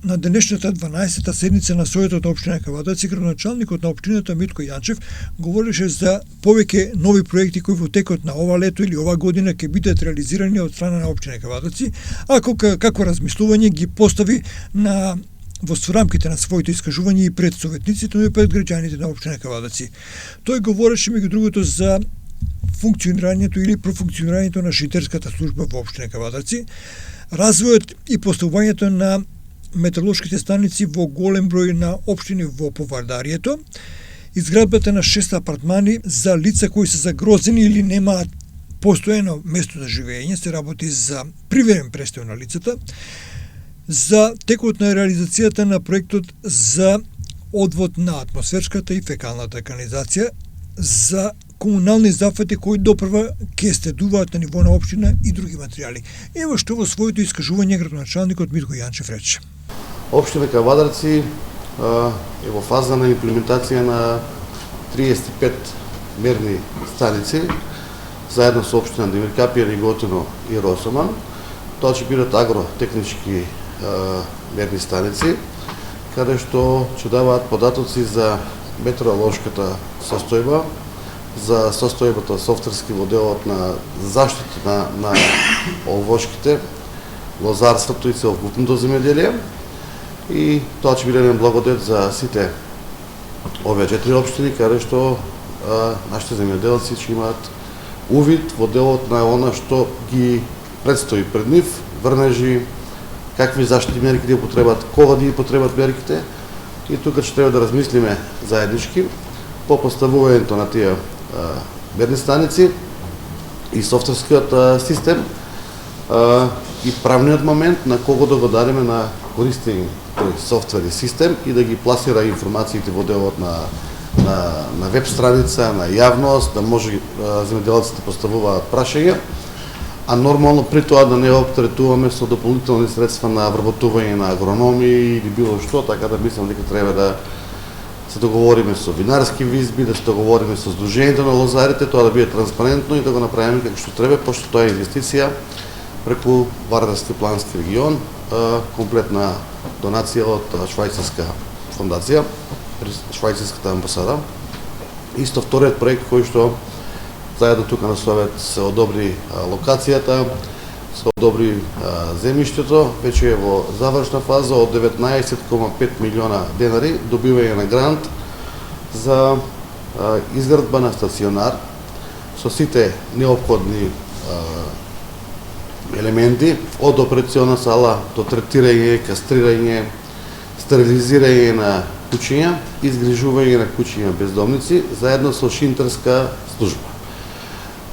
на денешната 12-та седница на Советот на општина Кавадаци, градоначалникот на општината Митко Јанчев говореше за повеќе нови проекти кои во текот на ова лето или ова година ќе бидат реализирани од страна на општина Кавадаци, а како размислување ги постави во рамките на своите искажувања и пред советниците, но и пред граѓаните на општина Кавадаци. Тој говореше меѓу другото за функционирањето или профункционирањето на шинтерската служба во општина Кавадаци, развојот и поставувањето на метеоролошките станици во голем број на општини во Повардарието, изградбата на 6 апартмани за лица кои се загрозени или немаат постојано место за живење, се работи за привремен престој на лицата, за текот на реализацијата на проектот за одвод на атмосферската и фекалната канализација, за комунални зафати кои допрва ќе стедуваат на ниво на општина и други материјали. Ево што во своето искажување градоначалникот Митко Јанчев рече. Општина Кавадарци е во фаза на имплементација на 35 мерни станици, заедно со општина Демиркапија, Риготино и Росоман. Тоа ќе бидат агротехнички мерни станици, каде што ќе даваат податоци за метеоролошката состојба, за состојбата софтверски во делот на заштита на овошките, лозарството и целокупното земјоделие. И тоа ќе биде еден благодет за сите овие 4 општини, каде што нашите земјоделци ќе имаат увид во делот на она што ги предстои пред нив, врнежи, какви заштитни мерки да потребат, кога да потребат мерките. И тука ќе треба да размислиме заеднички по поставувањето на тие мерни станици и софтверскиот систем и правниот момент на кого да го дадеме на користење тој софтвер и систем и да ги пласира информациите во делот на веб страница, на јавност, да може земјоделците да поставуваат прашања, а нормално при тоа да не оптеретуваме со дополнителни средства на вработување на агрономи или било што, така да мислам дека треба да се договориме со винарски визби, да се договориме со Сдруженијето на лозарите, тоа да биде транспарентно и да го направиме како што треба, пошто тоа е инвестиција преку Вардарски плански регион, комплетна донација од швајцарска фондација, швајцарската амбасада. Исто вториот проект кој што заедно тука на Совет се одобри локацијата, се одобри земјиштето, веќе е во завршна фаза од 19,5 милиона денари, добивање на грант за изградба на стационар со сите неопходни елементи, од операциона сала до третирање, кастрирање, стерилизирање на куќиња, изгрижување на куќиња бездомници, заедно со шинтерска служба.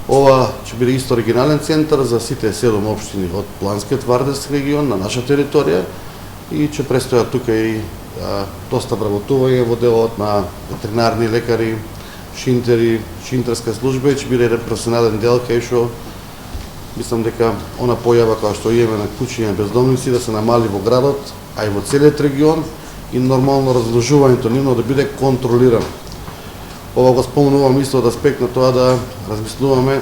Ова ќе биде исто оригинален центар за сите 7 општини од Планскиот Вардарски регион на наша територија и ќе престојат тука и доста вработување во делот на ветеринарни лекари, шинтери, шинтерска служба и ќе биде еден професионален дел кај што мислам дека она појава која што имаме на куќиња бездомници да се намали во градот, а и во целиот регион и нормално разложувањето нивно да биде контролирано. Ова го спомнувам исто од аспект на тоа да размислуваме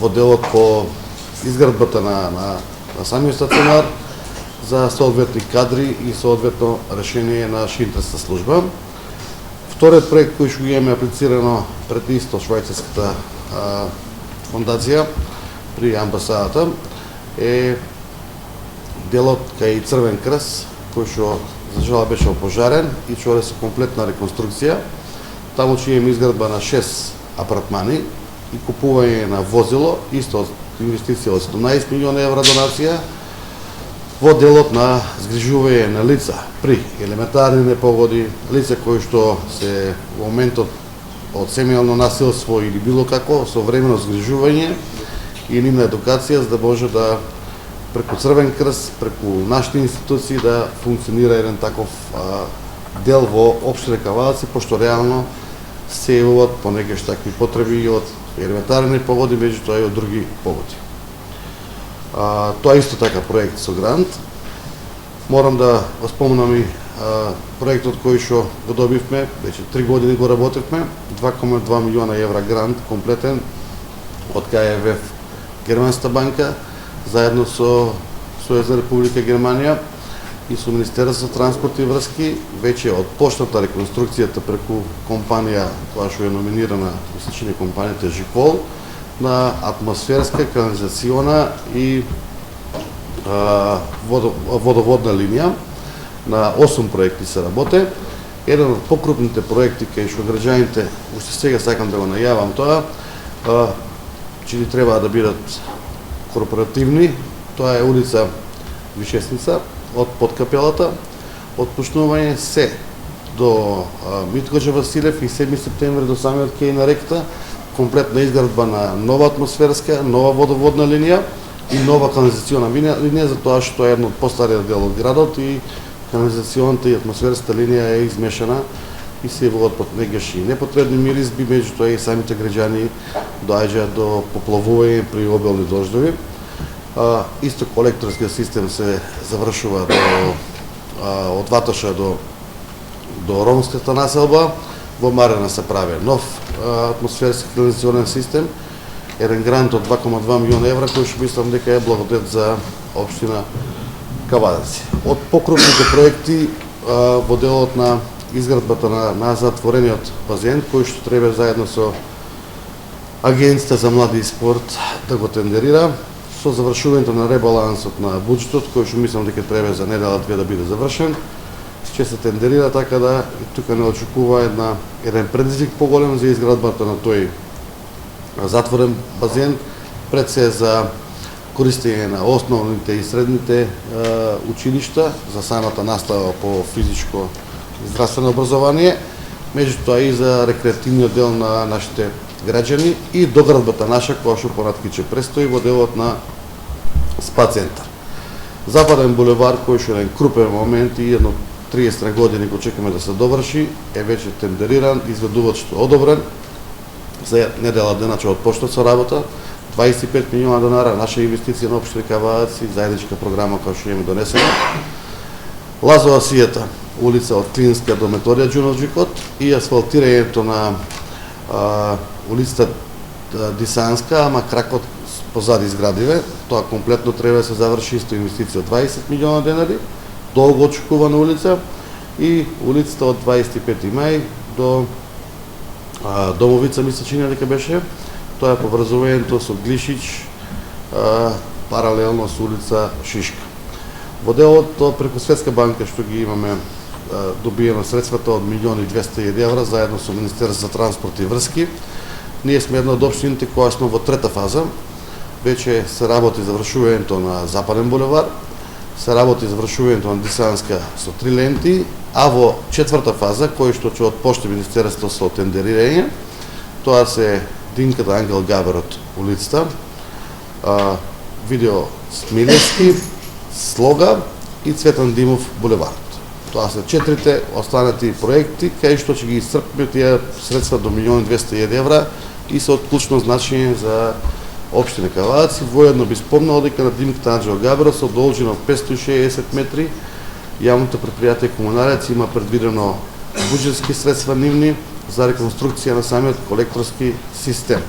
во делот по изградбата на самиот стационар за соодветни кадри и соодветно решение на шинтерска служба. Вториот проект кој што имаме аплицирано пред исто швајцарската фондација при амбасадата е делот кај Црвен крст, кој што за жал беше опожарен и што е со комплетна реконструкција. Таму ќе имаме изградба на 6 апартмани и купување на возило, исто инвестиција од 17 милиона евра донација, во делот на згрижување на лица при елементарни непогоди, лица кои што се во моментот од семејално насилство или било како, со времено згрижување и нивна едукација, за да може да преку Црвен крст, преку нашите институции да функционира еден таков дел во општина Кавадаци, пошто реално се јавуваат понекогаш такви потреби и од елементарни погоди, меѓутоа и од други погоди. Тоа исто така проект со грант. Морам да го спомнам и проектот кој што го добивме, веќе 3 години го работевме, 2,2 милиона евра грант комплетен од КФВ Германска банка, заедно со Сојузна Република Германија, и со Министерството за транспорт и врски веќе отпочната реконструкцијата преку компанија која што е номинирана, мислам компанијата Жикол, на атмосферска, канализациона и водоводна линија. На 8 проекти се работе. Еден од покрупните проекти кај што граѓаните, уште сега сакам да го најавам тоа, че треба да бидат корпоративни, тоа е улица Вишесница, од Подкапелата, од почнување се до Митко Василев и 7 септември до самиот кеј на реката, комплетна изградба на нова атмосферска, нова водоводна линија и нова канализациона линија, затоа што е едно од постариот дел од градот и канализационата и атмосферската линија е измешана и се водат под негаш и непотребни миризби, меѓутоа и самите граѓани доаѓаат до поплавување при обилни дождови. Исто колекторскиот систем се завршува од Ватоша до ромската населба. Во Марена се прави нов атмосферски канализационен систем, еден грант од 2,2 милиона евра, кој што мислам дека е благодет за општина Кавадаци. Од покрупните проекти во делот на изградбата на затворениот базен, кој што треба заедно со Агенцијата за млади и спорт да го тендерира, со завршувањето на ребалансот на буџетот, кој што мислам дека треба за недела-две да биде завршен, ќе се тендерира, така да и тука не очекува еден предизвик поголем за изградбата на тој затворен базен, пред се за користење на основните и средните училишта, за самата настава по физичко и здравствено образование, меѓутоа и за рекреативниот дел на нашите граѓани и доградбата наша, која што понатки ќе престои во делот на СПА центар. Западен булевар, кој што е еден крупен момент и едно 30 години го чекаме да се доврши, е веќе тендериран, изведувачот одобрен, за недела дена ќе отпочнат со работа, 25 милиона денари, наша инвестиција на општина Кавадаци, заедничка програма која што имаме донесена. Лазова сијата, улица од Клинска до Методија Ѓуновџикот и асфалтирањето на улицата Дисанска, ама кракот позади зградиве, тоа комплетно треба да се заврши, исто инвестиција од 20 милиона денари, долго очекувана улица и улицата од 25 мај до Домовица, ми се чини дека беше, тоа е поврзувањето со Глишич, паралелно со улица Шишка. Во делот преку Светска банка што ги имаме добиено средствата од 1.200.000 евра заедно со Министерството за транспорт и врски. Ние сме една од општините која сме во трета фаза. Веќе се работи завршувањето на Западен булевар, се работи завршувањето на Дисанска со 3 ленти, а во четврта фаза, кој што ќе отпочне Министерството со тендерирање, тоа се Динката Ангел Габерот улицата, Видео Смилевски, Слога и Цветан Димов булеварот. Тоа се 4 останати проекти, кај што ќе ги исцрпиме тие средства до 1.200.000 евра и се од клучно значење за општина Кавадаци. Воедно би спомнал дека на Динката Ангел Габерот со должина од 560 метри јавното предпријатие Комунарец има предвидено буџетски средства нивни за реконструкција на самиот колекторски систем,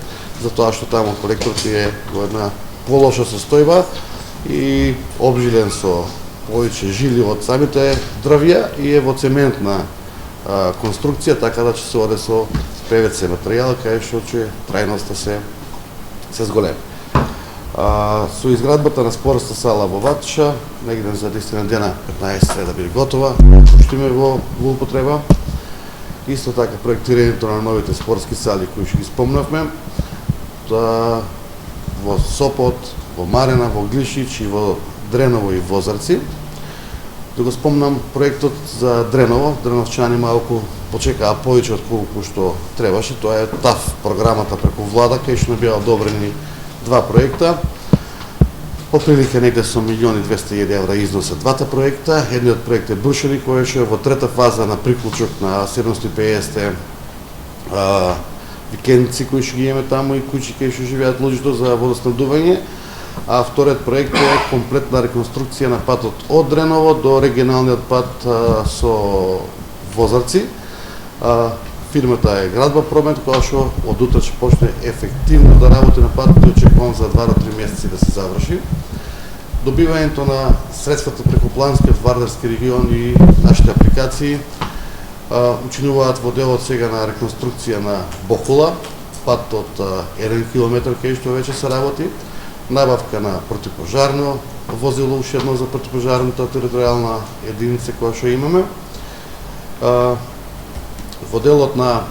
затоа што таму колекторот е во една полоша состојба и обжилен со повеќе жили од самите дрвја и е во цементна конструкција, така да ќе се оде со ПВЦ материјал, кај што ќе трајноста се зголеми. Со изградбата на спортната сала во Ватоша, негде за 10 дена, 15 треба да биде готова, што име во употреба. Исто така проектирањето на новите спортски сали кои што ги спомнавме, во Сопот, во Марена, во Глишич и во Дреново и Возарци. Да го спомнам проектот за Дреново, дреновчани малку почекаа повеќе од колку што требаше, тоа е ТАФ програмата преку влада, кај што беа одобрени 2 проекта. Отприлика негде со 1.200.000 евра износа двата проекта. Едниот проект е Брушени, кој што е во трета фаза на приклучок на 750 викендици кои што ги имаме таму и куќи кај што живеат луѓето за водоснабдување. А вториот проект е комплетна реконструкција на патот од Дреново до регионалниот пат со Возарци. Фирмата е Градба Промет, која што од утре ќе почне ефективно да работи на патот и очекувам за 2 до 3 месеци да се заврши. добивањето на средствата преку планскиот Вардарски регион и нашите апликации учинуваат во делот сега на реконструкција на Бохула, пат од 1 километар кај што веќе се работи, набавка на противпожарно возило, уште едно за противпожарната територијална единица која што имаме. Во делот на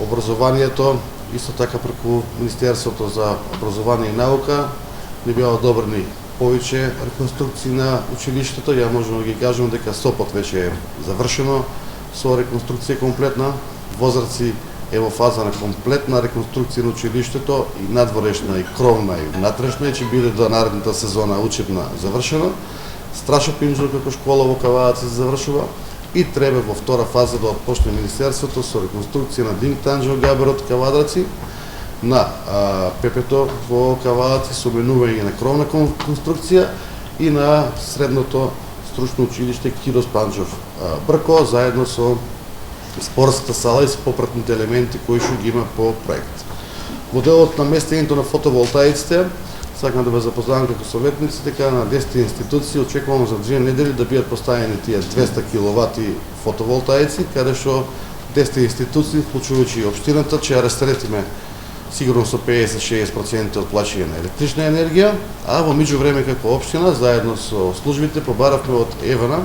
образованието, исто така преку Министерството за образование и наука, ни беа одобрени повеќе реконструкции на училиштето. Ја можеме да ги кажеме дека Сопот веќе е завршено со реконструкција комплетна. Возраци е во фаза на комплетна реконструкција на училиштето и надворешна, и кровна, и внатрешна, и ќе биде до наредната сезона учебна завршена. Страшо Пинџур како школа во Кавадац се завршува и треба во втора фаза да отпочне Министерството со реконструкција на Динк Танџел Габерот Кавадраци, на Пепето во Кавадац со менување на кровна конструкција и на средното стручно училиште Кирос Панџов Брко, заедно со спортската сала и со попратните елементи кои што ги има по проект. Во делот на местењето на фотоволтаиците, сакам да ве запознавам како советници, дека на 10 институции очекувам за 2 недели да бидат поставени тие 200 киловати фотоволтаици, каде што 10 институции, вклучувајќи и општината, ќе ја растретиме сигурно со 50-60% од плаќање на електрична енергија, а во меѓувреме како општина, заедно со службите, побаравме од ЕВН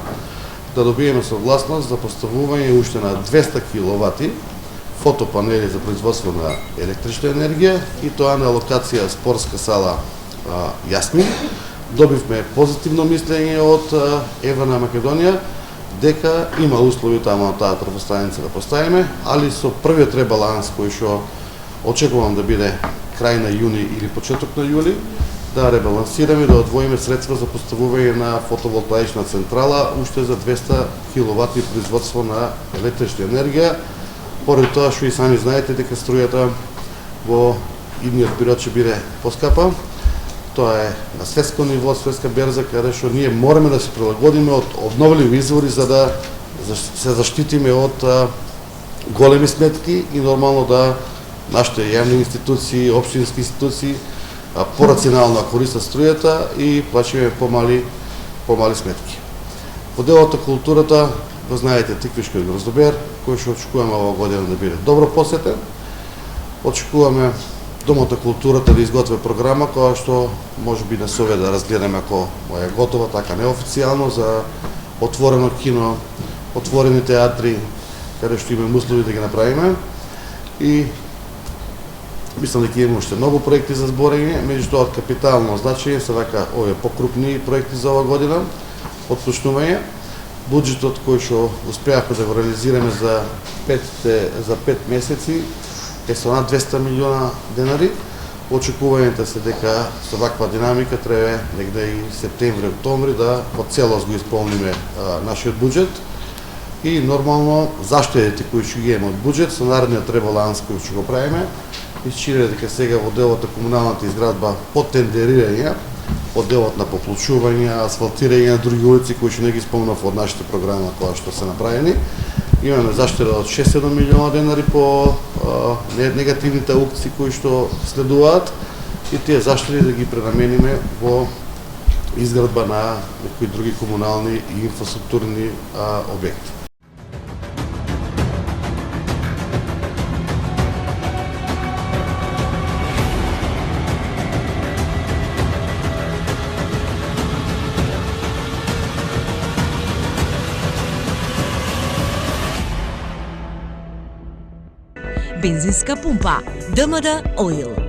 да добиеме согласност за поставување уште на 200 киловати фотопанели за производство на електрична енергија и тоа на локација спортска сала Јасмин. Добивме позитивно мислење од ЕВН Македонија дека има услови таму на таа трафостаница да поставиме, али со првиот ребаланс кој што очекувам да биде крај на јуни или почеток на јули, да ребалансираме, да одвоиме средства за поставување на фотоволтаична централа уште за 200 киловати производство на електрична енергија. Поради тоа што и сами знаете дека струјата во идниот период ќе биде поскапа. Тоа е на светско ниво, светска берза, каде што ние мораме да се прилагодиме од обновливи извори за да се заштитиме од големи сметки и нормално да нашите јавни институции, општински институции порационално користат струјата и плаќаме помали сметки. Во делот на културата, го знаете, Тиквишкиот гроздобер, кој што очекуваме оваа година да биде добро посетен. Очекуваме Домот на културата да изготви програма која што можеби на совет да разгледаме ако е готова, така неофицијално, за отворено кино, отворени театри, каде што имаме услови да ги направиме. И мислам дека има уште многу проекти за зборење, меѓутоа од капитално значење се вака овие покрупни проекти за оваа година, отпочнување. Буџетот кој што успеавме да го реализираме за 5 месеци е со над 200 милиона денари. Очекувањето се дека со ваква динамика треба негде и септември-октомври да во целост го исполниме нашиот буџет. И нормално заштедите кои ќе ги имаме од буџет со наредниот ребаланс кој ќе го правиме, исчита дека сега во делот на комуналната изградба по тендерирање, по делот на поплучување, асфалтирање на други улици кои што не ги спомнав од нашите програма која што се направени, имаме заштеда од 6-7 милиона денари по негативните аукции кои што следуваат и тие заштеди да ги пренамениме во изградба на некои други комунални и инфраструктурни објекти. Бензинска пумпа ДМД Оил.